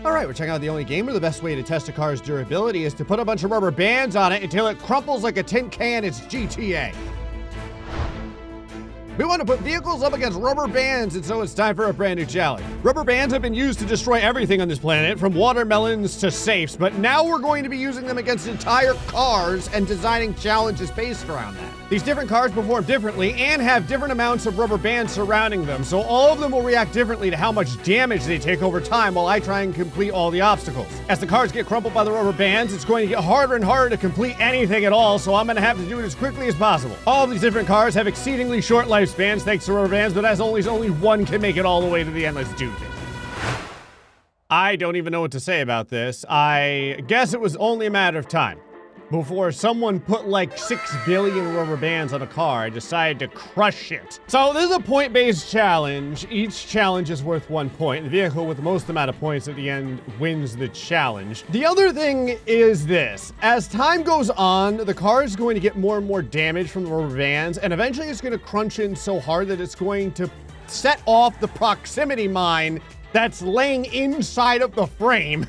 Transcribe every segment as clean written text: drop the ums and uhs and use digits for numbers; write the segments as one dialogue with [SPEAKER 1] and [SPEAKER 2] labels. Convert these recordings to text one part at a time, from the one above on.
[SPEAKER 1] All right, we're checking out the only game where the best way to test a car's durability is to put a bunch of rubber bands on it until it crumples like a tin can. It's GTA. We want to put vehicles up against rubber bands, and so it's time for a brand new challenge. Rubber bands have been used to destroy everything on this planet, from watermelons to safes, but now we're going to be using them against entire cars and designing challenges based around that. These different cars perform differently and have different amounts of rubber bands surrounding them, so all of them will react differently to how much damage they take over time while I try and complete all the obstacles. As the cars get crumpled by the rubber bands, it's going to get harder and harder to complete anything at all, so I'm going to have to do it as quickly as possible. All of these different cars have exceedingly short lifespans thanks to rubber bands, but as always, only one can make it all the way to the end. Let's do this. I don't even know what to say about this. I guess it was only a matter of time before someone put like 6 billion rubber bands on a car and decided to crush it. So this is a point-based challenge. Each challenge is worth 1 point. The vehicle with the most amount of points at the end wins the challenge. The other thing is this. As time goes on, the car is going to get more and more damage from the rubber bands, and eventually it's going to crunch in so hard that it's going to set off the proximity mine that's laying inside of the frame.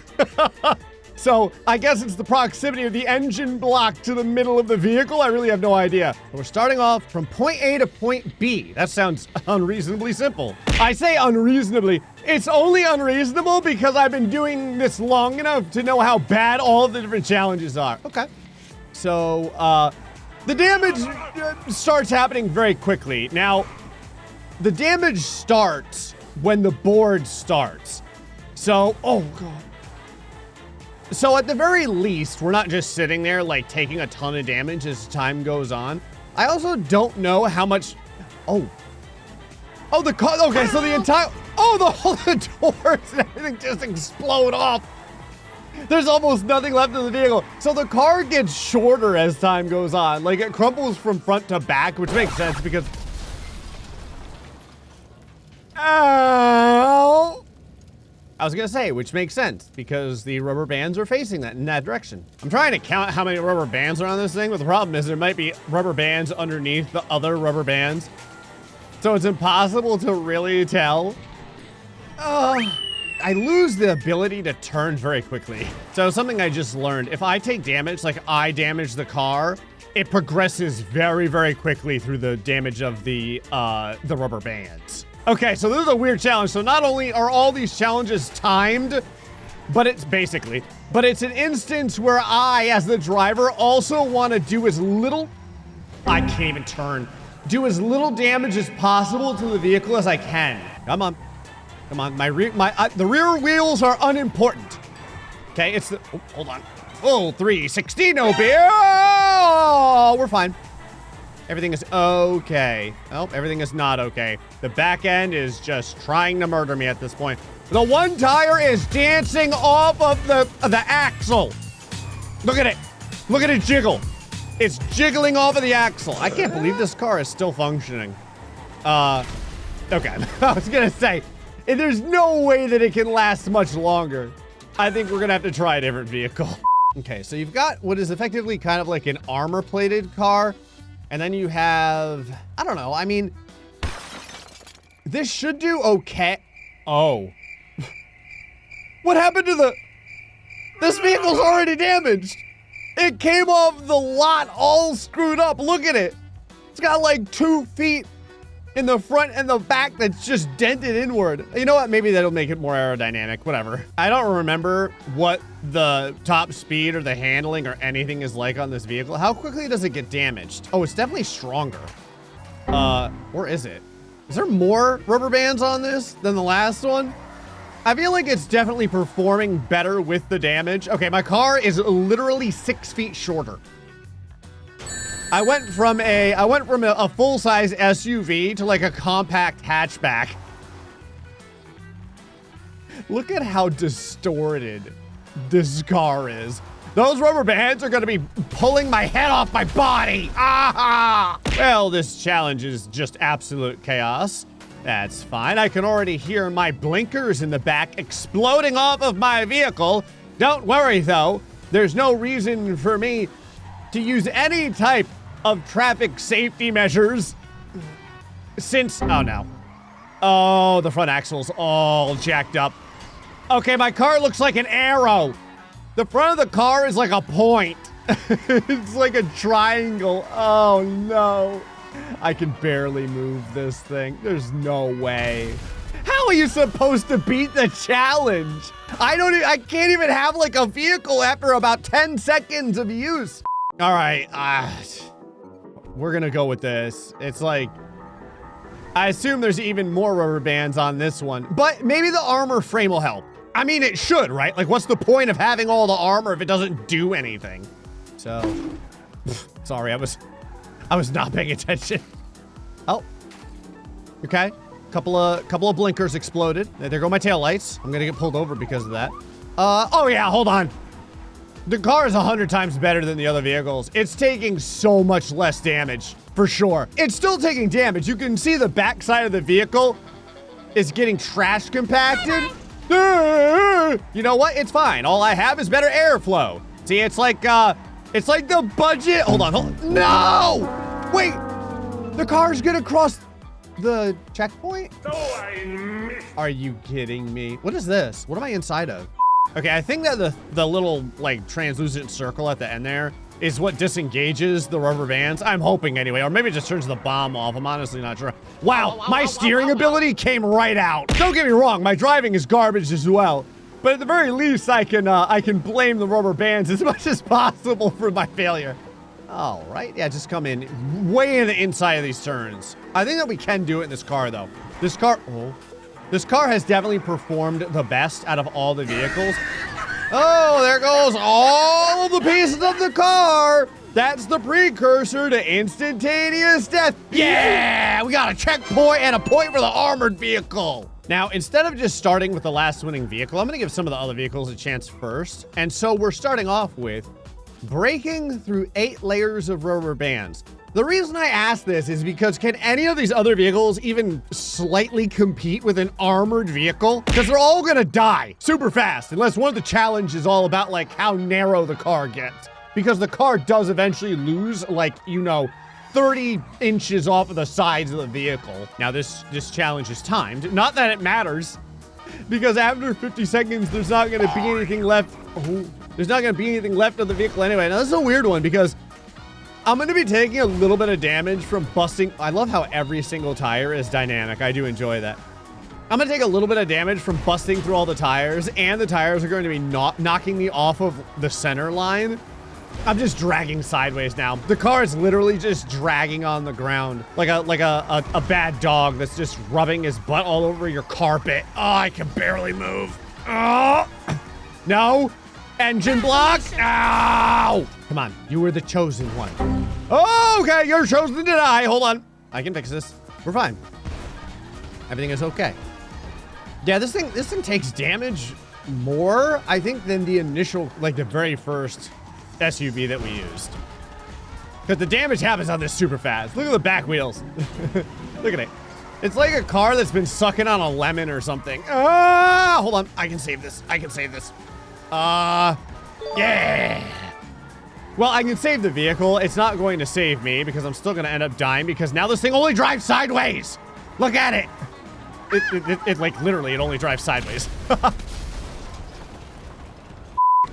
[SPEAKER 1] So I guess it's the proximity of the engine block to the middle of the vehicle. I really have no idea. We're starting off from point A to point B. That sounds unreasonably simple. I say unreasonably. It's only unreasonable because I've been doing this long enough to know how bad all of the different challenges are. Okay. So the damage starts happening very quickly. Now, the damage starts when the board starts. So, oh God. So at the very least, we're not just sitting there like taking a ton of damage as time goes on. I also don't know how much, oh, the car, okay, so the entire, the doors and everything just explode off. There's almost nothing left of the vehicle. So the car gets shorter as time goes on. Like it crumples from front to back, which makes sense because, I was gonna say, which makes sense, because the rubber bands are facing in that direction. I'm trying to count how many rubber bands are on this thing, but the problem is there might be rubber bands underneath the other rubber bands. So it's impossible to really tell. I lose the ability to turn very quickly. So something I just learned, if I take damage, like I damage the car, it progresses very, very quickly through the damage of the rubber bands. Okay, so this is a weird challenge. So not only are all these challenges timed, but it's an instance where I, as the driver, also want to do as little, I can't even turn, do as little damage as possible to the vehicle as I can. Come on, the rear wheels are unimportant. Okay, it's the, oh, hold on. Full 360, no beer. Oh, we're fine. Everything is okay. Oh, everything is not okay. The back end is just trying to murder me at this point. The one tire is dancing off of the axle. Look at it. Look at it jiggle. It's jiggling off of the axle. I can't believe this car is still functioning. Okay. I was gonna say, there's no way that it can last much longer. I think we're gonna have to try a different vehicle. Okay, so you've got what is effectively kind of like an armor-plated car. And then you have, I don't know, I mean, this should do okay. Oh. What happened to this vehicle's already damaged. It came off the lot all screwed up. Look at it. It's got like 2 feet in the front and the back that's just dented inward. You know what? Maybe that'll make it more aerodynamic, whatever. I don't remember what the top speed or the handling or anything is like on this vehicle. How quickly does it get damaged? Oh, it's definitely stronger. Or is it? Is there more rubber bands on this than the last one? I feel like it's definitely performing better with the damage. Okay, my car is literally 6 feet shorter. I went from a full-size SUV to like a compact hatchback. Look at how distorted this car is. Those rubber bands are gonna be pulling my head off my body. Ah! Well, this challenge is just absolute chaos. That's fine. I can already hear my blinkers in the back exploding off of my vehicle. Don't worry though. There's no reason for me to use any type of traffic safety measures since, oh no. Oh, the front axle's all jacked up. Okay, my car looks like an arrow. The front of the car is like a point. It's like a triangle. Oh no. I can barely move this thing. There's no way. How are you supposed to beat the challenge? I can't even have like a vehicle after about 10 seconds of use. All right, we're gonna go with this. It's like, I assume there's even more rubber bands on this one, but maybe the armor frame will help. I mean, it should, right? Like, what's the point of having all the armor if it doesn't do anything? So, sorry, I was not paying attention. Oh, okay. Couple of blinkers exploded. There go my taillights. I'm gonna get pulled over because of that. Oh yeah, hold on. The car is 100 times better than the other vehicles. It's taking so much less damage, for sure. It's still taking damage. You can see the backside of the vehicle is getting trash compacted. You know what? It's fine. All I have is better airflow. See, it's like the budget. Hold on. No! Wait! The car's gonna cross the checkpoint? Are you kidding me? What is this? What am I inside of? Okay, I think that the little like translucent circle at the end there is what disengages the rubber bands. I'm hoping anyway, or maybe it just turns the bomb off. I'm honestly not sure. Wow, my steering ability came right out. Don't get me wrong, my driving is garbage as well. But at the very least, I can blame the rubber bands as much as possible for my failure. All right, yeah, just come in way in the inside of these turns. I think that we can do it in this car though. This car has definitely performed the best out of all the vehicles. Oh, there goes all of the pieces of the car. That's the precursor to instantaneous death. Yeah, we got a checkpoint and a point for the armored vehicle. Now, instead of just starting with the last winning vehicle, I'm gonna give some of the other vehicles a chance first. And so we're starting off with breaking through 8 layers of rubber bands. The reason I ask this is because can any of these other vehicles even slightly compete with an armored vehicle? Because they're all gonna die super fast, unless one of the challenges is all about like how narrow the car gets. Because the car does eventually lose like, you know, 30 inches off of the sides of the vehicle. Now this challenge is timed. Not that it matters, because after 50 seconds, there's not gonna be anything left. There's not gonna be anything left of the vehicle anyway. Now this is a weird one because I'm gonna be taking a little bit of damage from busting. I love how every single tire is dynamic. I do enjoy that. I'm gonna take a little bit of damage from busting through all the tires, and the tires are going to be knocking me off of the center line. I'm just dragging sideways now. The car is literally just dragging on the ground like a bad dog that's just rubbing his butt all over your carpet. Oh, I can barely move. Oh, no. Engine block. Ow! Come on, you were the chosen one. Oh, okay, you're chosen to die. Hold on. I can fix this. We're fine. Everything is okay. Yeah, this thing takes damage more, I think, than the initial, like the very first SUV that we used. Because the damage happens on this super fast. Look at the back wheels. Look at it. It's like a car that's been sucking on a lemon or something. Ah, hold on. I can save this. I can save this. Yeah. Well, I can save the vehicle. It's not going to save me because I'm still going to end up dying because now this thing only drives sideways. Look at it. It like literally, it only drives sideways.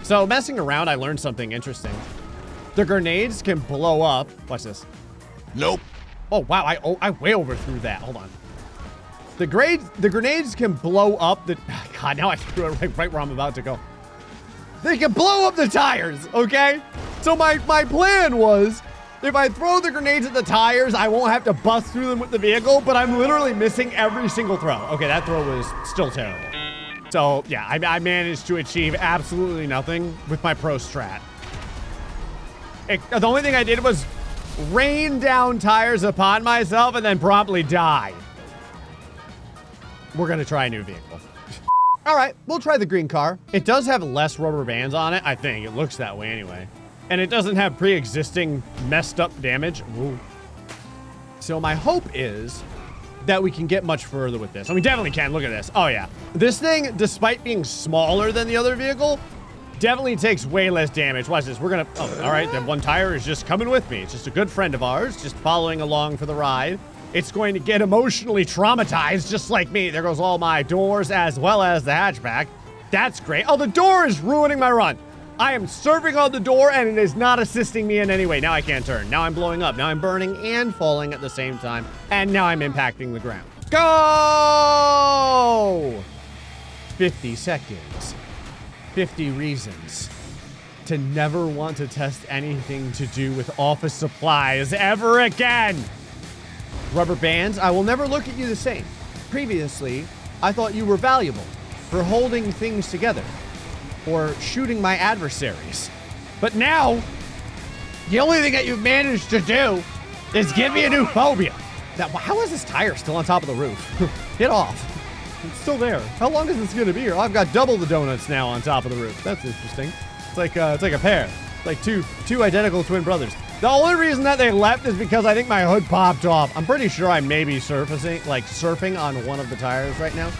[SPEAKER 1] So messing around, I learned something interesting. The grenades can blow up. Watch this. Nope. Oh, wow. I way overthrew that. Hold on. The grenades can blow up the... God, now I threw it right where I'm about to go. They can blow up the tires, okay? So my plan was, if I throw the grenades at the tires, I won't have to bust through them with the vehicle, but I'm literally missing every single throw. Okay, that throw was still terrible. So, yeah, I managed to achieve absolutely nothing with my pro strat. The only thing I did was rain down tires upon myself and then promptly die. We're gonna try a new vehicle. All right, we'll try the green car. It does have less rubber bands on it, I think. It looks that way anyway. And it doesn't have pre-existing messed up damage. Ooh. So my hope is that we can get much further with this. I mean, definitely can. Look at this. Oh, yeah. This thing, despite being smaller than the other vehicle, definitely takes way less damage. Watch this. We're gonna... Oh, all right. That one tire is just coming with me. It's just a good friend of ours, just following along for the ride. It's going to get emotionally traumatized, just like me. There goes all my doors as well as the hatchback. That's great. Oh, the door is ruining my run. I am surfing on the door, and it is not assisting me in any way. Now I can't turn. Now I'm blowing up. Now I'm burning and falling at the same time. And now I'm impacting the ground. Go! 50 seconds. 50 reasons to never want to test anything to do with office supplies ever again. Rubber bands, I will never look at you the same. Previously, I thought you were valuable for holding things together or shooting my adversaries. But now, the only thing that you've managed to do is give me a new phobia. Now, how is this tire still on top of the roof? Get off. It's still there. How long is this gonna be here? Oh, I've got double the donuts now on top of the roof. That's interesting. It's like a pair. Like two identical twin brothers. The only reason that they left is because I think my hood popped off. I'm pretty sure I may be surfing on one of the tires right now.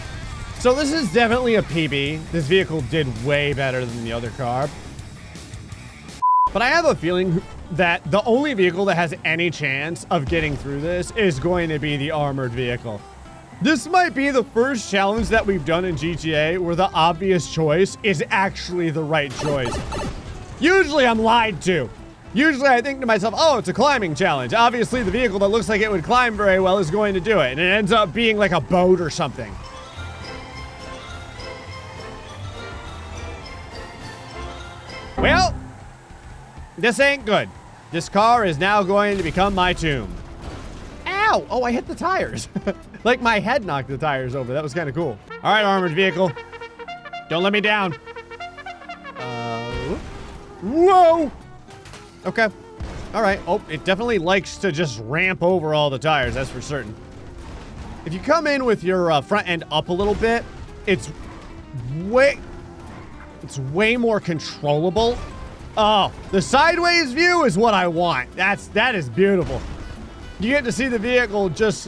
[SPEAKER 1] So this is definitely a PB. This vehicle did way better than the other car. But I have a feeling that the only vehicle that has any chance of getting through this is going to be the armored vehicle. This might be the first challenge that we've done in GTA where the obvious choice is actually the right choice. Usually I'm lied to. Usually I think to myself, oh, it's a climbing challenge. Obviously the vehicle that looks like it would climb very well is going to do it. And it ends up being like a boat or something. Well, this ain't good. This car is now going to become my tomb. Ow! Oh, I hit the tires. Like my head knocked the tires over. That was kind of cool. All right, armored vehicle. Don't let me down. Whoa! Okay. All right. Oh, it definitely likes to just ramp over all the tires. That's for certain. If you come in with your front end up a little bit, it's way more controllable. Oh, the sideways view is what I want. That is beautiful. You get to see the vehicle just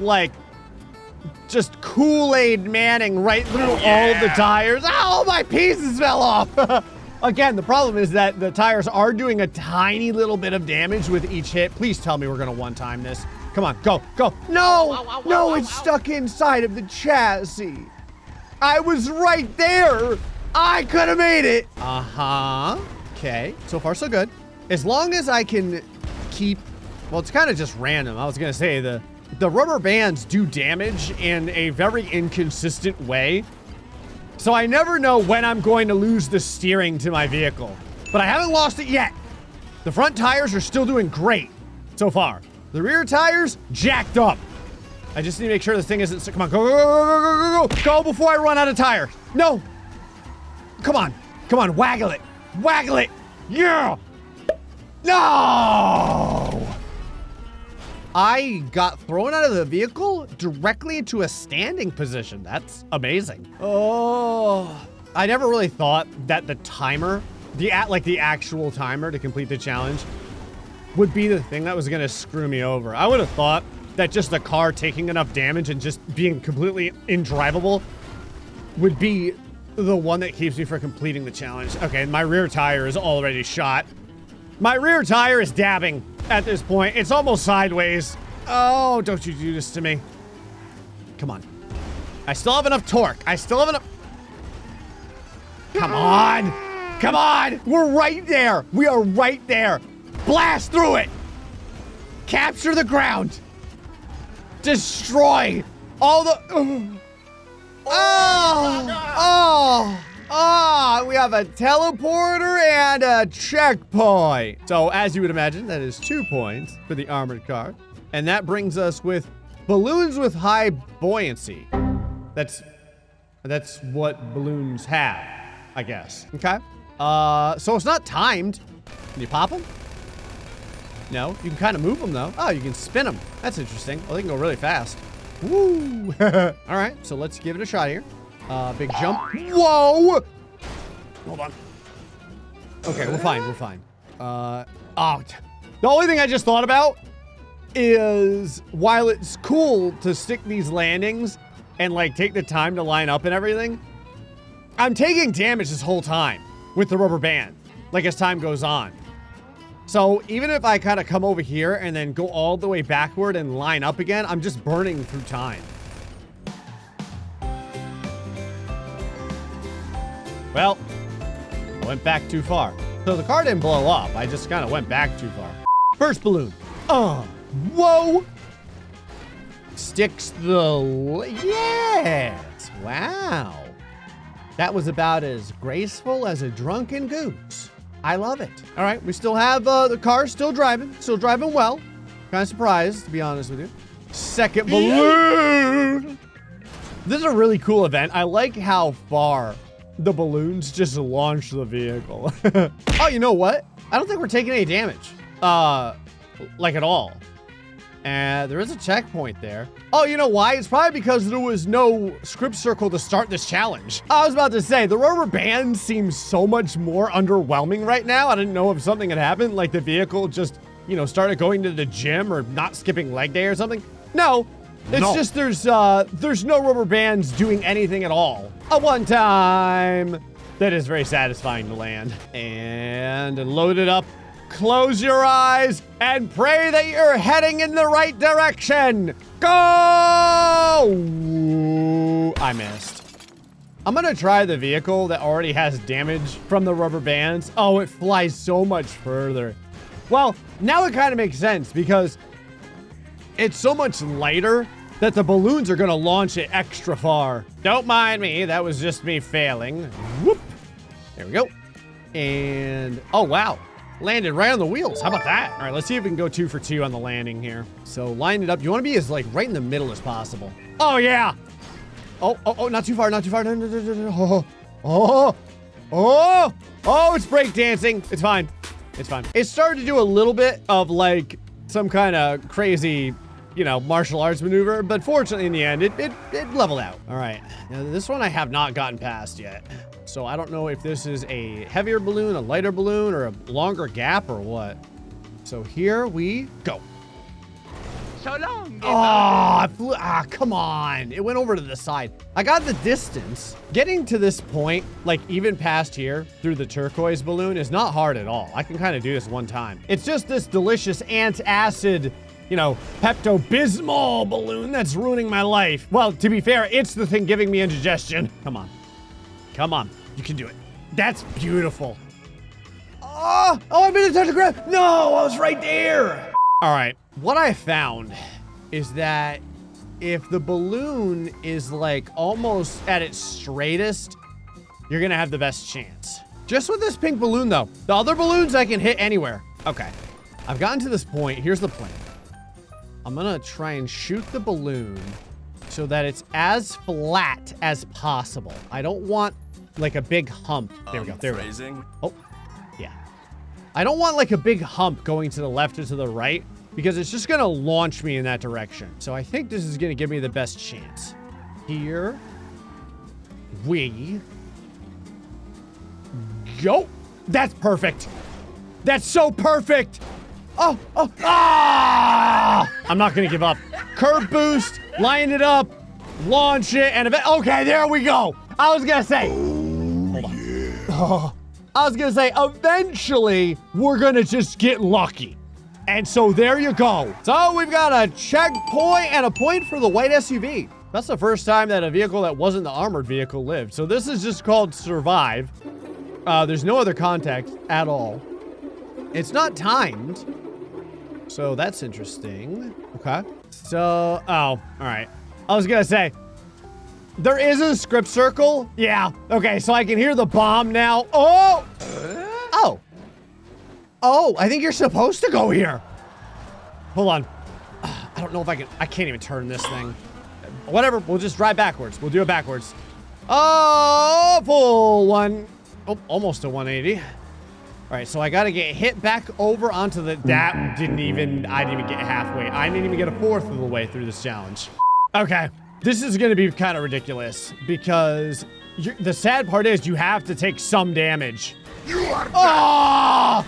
[SPEAKER 1] Kool-Aid Manning right through all of the tires. Oh, my pieces fell off. Again, the problem is that the tires are doing a tiny little bit of damage with each hit. Please tell me we're gonna one-time this. Come on, go, go. No, no, it's stuck inside of the chassis. I was right there. I could have made it. Uh-huh. Okay, so far so good. As long as I can keep, well, it's kind of just random. I was gonna say the rubber bands do damage in a very inconsistent way. So I never know when I'm going to lose the steering to my vehicle. But I haven't lost it yet. The front tires are still doing great so far. The rear tires, jacked up. I just need to make sure this thing isn't, come on, go, go, go, go, go, go, go. Go before I run out of tires. No. Come on, waggle it. Waggle it. Yeah. No. I got thrown out of the vehicle directly into a standing position. That's amazing. Oh, I never really thought that the timer, the actual timer to complete the challenge would be the thing that was gonna screw me over. I would have thought that just the car taking enough damage and just being completely indrivable would be the one that keeps me from completing the challenge. Okay, my rear tire is already shot. My rear tire is dabbing at this point. It's almost sideways. Oh, don't you do this to me. Come on. I still have enough torque. I still have enough. Come on. Come on. We're right there. We are right there. Blast through it. Capture the ground. Destroy all the... we have a teleporter and a checkpoint. So as you would imagine, that is 2 points for the armored car. And that brings us with balloons with high buoyancy. That's what balloons have, I guess. Okay. So it's not timed. Can you pop them? No, you can kind of move them though. Oh, you can spin them. That's interesting. Well, they can go really fast. Woo! All right, so let's give it a shot here. Big jump. Whoa! Hold on. Okay, we're fine, we're fine. The only thing I just thought about is while it's cool to stick these landings and like take the time to line up and everything, I'm taking damage this whole time with the rubber band, like as time goes on. So even if I kind of come over here and then go all the way backward and line up again, I'm just burning through time. Well, I went back too far. So the car didn't blow up. I just kind of went back too far. First balloon. Whoa. Sticks the... Yes. Wow. That was about as graceful as a drunken goose. I love it. All right, we still have the car still driving well. Kind of surprised, to be honest with you. Second balloon. This is a really cool event. I like how far the balloons just launch the vehicle. Oh, you know what? I don't think we're taking any damage. Like at all. And there is a checkpoint there. Oh, you know why? It's probably because there was no script circle to start this challenge. I was about to say, the rubber band seems so much more underwhelming right now. I didn't know if something had happened, like the vehicle just, you know, started going to the gym or not skipping leg day or something. No, it's just there's no rubber bands doing anything at all. A one time. That is very satisfying to land. And load it up. Close your eyes and pray that you're heading in the right direction. Go! I missed. I'm gonna try the vehicle that already has damage from the rubber bands. Oh, it flies so much further. Well, now it kind of makes sense because it's so much lighter that the balloons are gonna launch it extra far. Don't mind me, that was just me failing. Whoop. There we go. And, oh wow. Landed right on the wheels. How about that? All right, let's see if we can go 2 for 2 on the landing here. So line it up. You want to be as like right in the middle as possible. Oh yeah. Oh, not too far, not too far. No. Oh, it's breakdancing. It's fine. It's fine. It started to do a little bit of like some kind of crazy, you know, martial arts maneuver, but fortunately in the end, it leveled out. All right, now this one I have not gotten past yet. So I don't know if this is a heavier balloon, a lighter balloon, or a longer gap or what. So here we go.
[SPEAKER 2] So long.
[SPEAKER 1] Oh, come on. It went over to the side. I got the distance. Getting to this point, like even past here through the turquoise balloon is not hard at all. I can kind of do this one time. It's just this delicious antacid, you know, Pepto-Bismol balloon that's ruining my life. Well, to be fair, it's the thing giving me indigestion. Come on. Come on. You can do it. That's beautiful. Oh, I made a touch of ground. No, I was right there. All right. What I found is that if the balloon is like almost at its straightest, you're going to have the best chance. Just with this pink balloon though. The other balloons I can hit anywhere. Okay. I've gotten to this point. Here's the plan. I'm going to try and shoot the balloon so that it's as flat as possible. I don't want like a big hump. There we go. There we go. Oh, yeah. I don't want like a big hump going to the left or to the right because it's just going to launch me in that direction. So I think this is going to give me the best chance. Here we go. That's perfect. That's so perfect. Oh, I'm not going to give up. Curb boost, line it up, launch it, and okay, there we go. I was going to say, hold on. I was going to say, eventually, we're going to just get lucky. And so there you go. So we've got a checkpoint and a point for the white SUV. That's the first time that a vehicle that wasn't the armored vehicle lived. So this is just called Survive. There's no other context at all. It's not timed. So that's interesting. Okay. So, oh, all right. I was gonna say, there is a script circle. Yeah. Okay, so I can hear the bomb now. Oh! Oh, I think you're supposed to go here. Hold on. I don't know if I can't even turn this thing. Whatever, we'll just drive backwards. We'll do it backwards. Oh, full one. Oh, almost a 180. All right, so I gotta get hit back over onto the, I didn't even get halfway. I didn't even get a fourth of the way through this challenge. Okay, this is gonna be kind of ridiculous because the sad part is you have to take some damage.
[SPEAKER 2] You are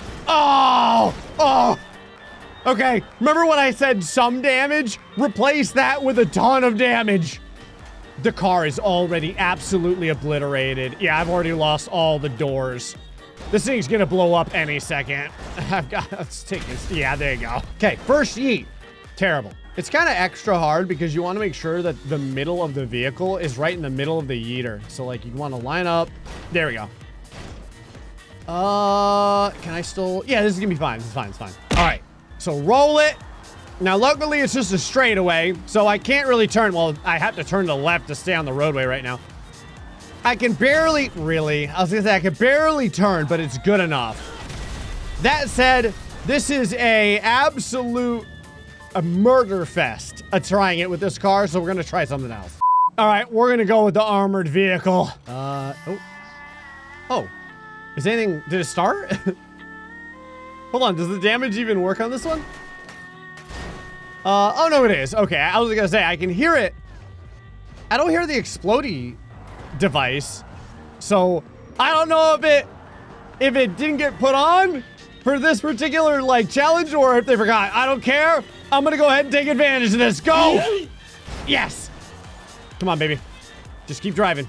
[SPEAKER 1] Okay, remember when I said some damage? Replace that with a ton of damage. The car is already absolutely obliterated. Yeah, I've already lost all the doors. This thing's gonna blow up any second. Let's take this. Yeah, there you go. Okay, first yeet. Terrible. It's kind of extra hard because you want to make sure that the middle of the vehicle is right in the middle of the yeeter. So like you want to line up. There we go. Can I still? Yeah, this is gonna be fine. This is fine. It's fine. All right. So roll it. Now, luckily, it's just a straightaway, so I can't really turn. Well, I have to turn to the left to stay on the roadway right now. I can barely, really, I was gonna say I can barely turn, but it's good enough. That said, this is a murder fest trying it with this car, so we're gonna try something else. All right, we're gonna go with the armored vehicle. Oh, is anything, did it start? Hold on, does the damage even work on this one? Oh no, it is. Okay, I was gonna say, I can hear it. I don't hear the explodey device. So, I don't know if it didn't get put on for this particular, like, challenge or if they forgot. I don't care. I'm gonna go ahead and take advantage of this. Go! Yes! Come on, baby. Just keep driving.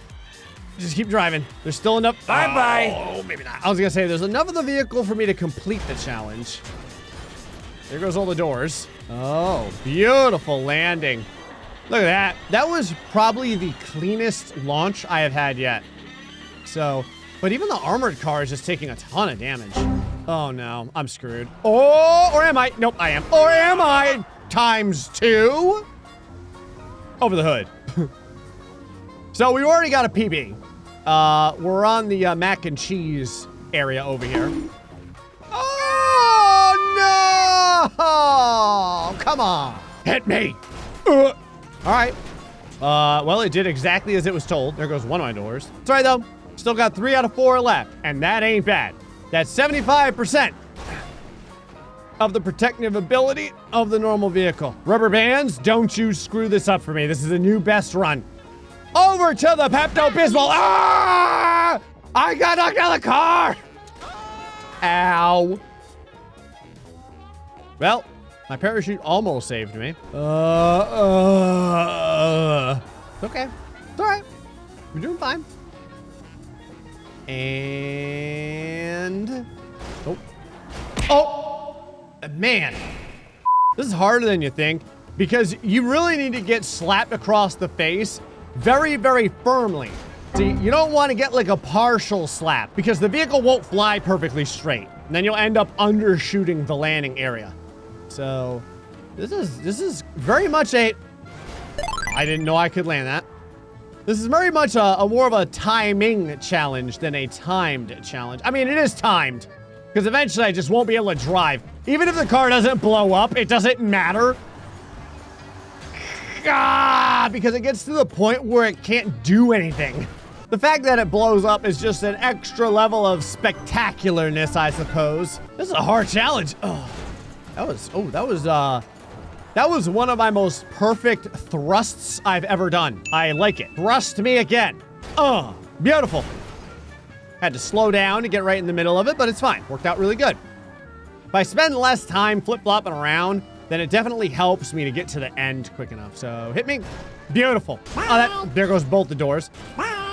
[SPEAKER 1] Just keep driving. There's still enough.
[SPEAKER 2] Bye-bye.
[SPEAKER 1] Oh, maybe not. I was gonna say, there's enough of the vehicle for me to complete the challenge. There goes all the doors. Oh, beautiful landing. Look at that. That was probably the cleanest launch I have had yet. So, but even the armored car is just taking a ton of damage. Oh no, I'm screwed. Oh, or am I? Nope, I am. Or am I? ×2? Over the hood. So we already got a PB. We're on the mac and cheese area over here. Oh, no! Come on. Hit me. All right. Well, it did exactly as it was told. There goes one of my doors. It's all right, though. Still got 3 out of 4 left, and that ain't bad. That's 75% of the protective ability of the normal vehicle. Rubber bands, don't you screw this up for me. This is a new best run. Over to the Pepto-Bismol. Ah! I got knocked out of the car. Ow. Well, my parachute almost saved me. It's okay. It's all right. We're doing fine. And... Oh, man. This is harder than you think because you really need to get slapped across the face very, very firmly. See, you don't want to get like a partial slap because the vehicle won't fly perfectly straight. And then you'll end up undershooting the landing area. So this is very much a... I didn't know I could land that. This is very much a more of a timing challenge than a timed challenge. I mean, it is timed because eventually I just won't be able to drive. Even if the car doesn't blow up, it doesn't matter. Because it gets to the point where it can't do anything. The fact that it blows up is just an extra level of spectacularness, I suppose. This is a hard challenge. Oh, that was one of my most perfect thrusts I've ever done. I like it. Thrust me again. Oh, beautiful. Had to slow down to get right in the middle of it, but it's fine. Worked out really good. If I spend less time flip-flopping around, then it definitely helps me to get to the end quick enough. So hit me. Beautiful. Oh, there goes both the doors.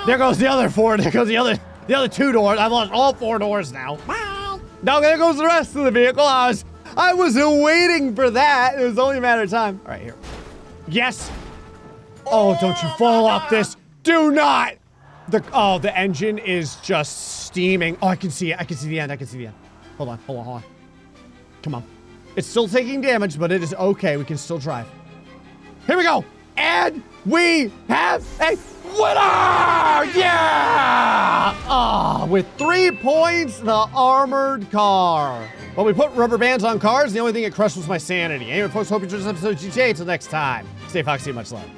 [SPEAKER 1] There goes the other 4. There goes the other 2 doors. I've lost all 4 doors now. Now there goes the rest of the vehicle. I was waiting for that. It was only a matter of time. All right, here. Yes. Oh, don't you fall off this. Do not. The engine is just steaming. Oh, I can see it. I can see the end. I can see the end. Hold on. Come on. It's still taking damage, but it is okay. We can still drive. Here we go. And we have a winner! Yeah! With 3 points, the armored car. Well, we put rubber bands on cars. The only thing it crushed was my sanity. Anyway, folks, hope you enjoyed this episode of GTA. Until next time, stay foxy, much love.